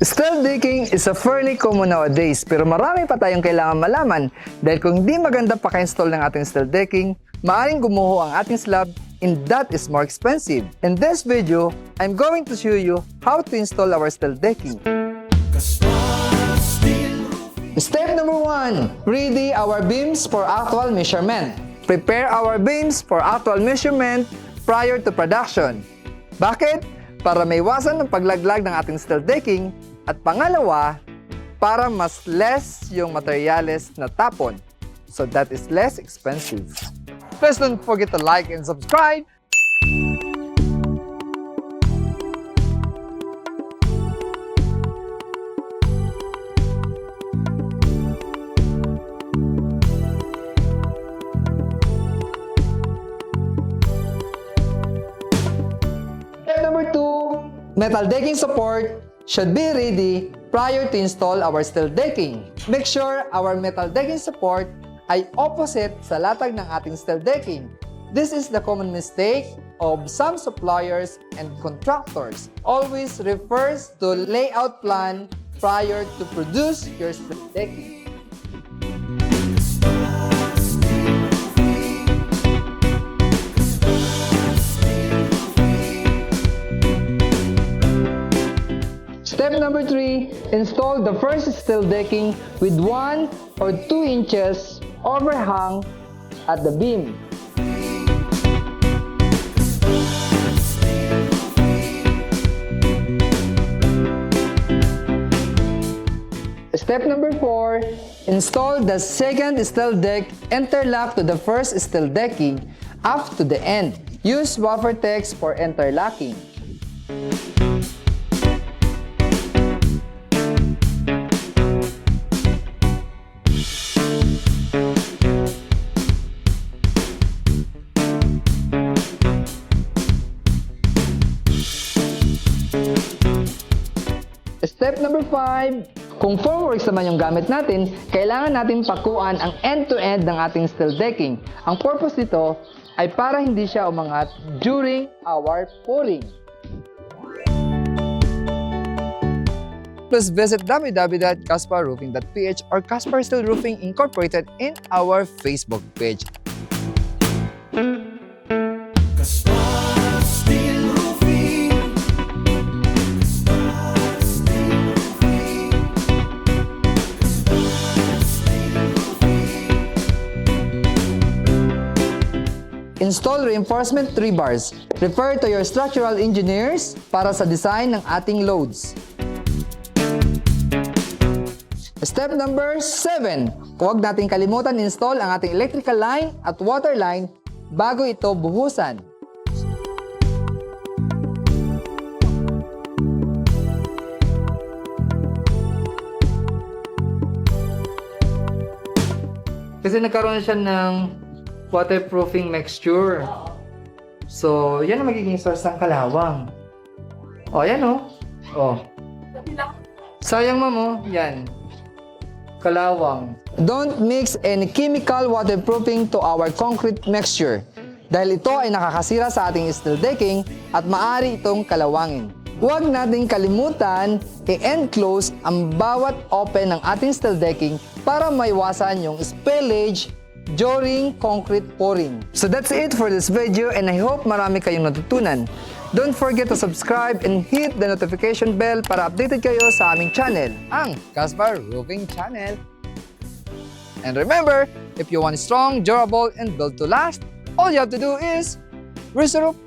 Steel decking is a fairly common nowadays pero marami pa tayong kailangan malaman dahil kung hindi maganda paka-install ng ating steel decking, maaaring gumuho ang ating slab and that is more expensive. In this video, I'm going to show you how to install our steel decking. Step number 1. Ready our beams for actual measurement. Prepare our beams for actual measurement prior to production. Bakit? Para maiwasan ang paglaglag ng ating steel decking at pangalawa, para mas less yung materyales na tapon. So that is less expensive. Please don't forget to like and subscribe. Step number 2, metal decking support should be ready prior to install our steel decking. Make sure our metal decking support ay opposite sa latag ng ating steel decking. This is the common mistake of some suppliers and contractors. Always refers to layout plan prior to produce your steel decking. Step number 3, install the first steel decking with 1 or 2 inches overhang at the beam. Step number 4, install the second steel deck interlock to the first steel decking up to the end. Use wafer text for interlocking. Step number 5, kung formworks naman yung gamit natin, kailangan natin pakuan ang end-to-end ng ating steel decking. Ang purpose nito ay para hindi siya umangat during our pouring. Please visit www.casparroofing.ph or Caspar Steel Roofing Incorporated in our Facebook page. Install reinforcement rebars. Refer to your structural engineers para sa design ng ating loads. Step number 7. Huwag nating kalimutan install ang ating electrical line at water line bago ito buhusan. Kasi nagkaroon siya ng waterproofing mixture. So, yan ang magiging source ng kalawang. O, yan o. O. Sayang mamo, yan. Kalawang. Don't mix any chemical waterproofing to our concrete mixture dahil ito ay nakakasira sa ating steel decking at maaari itong kalawangin. Huwag nating kalimutan i-enclose ang bawat open ng ating steel decking para maiwasan yung spillage during concrete pouring. So that's it for this video and I hope marami kayong natutunan. Don't forget to subscribe and hit the notification bell para updated kayo sa aming channel, ang Caspar Roofing Channel. And remember, if you want strong, durable, and built to last, all you have to do is resurrect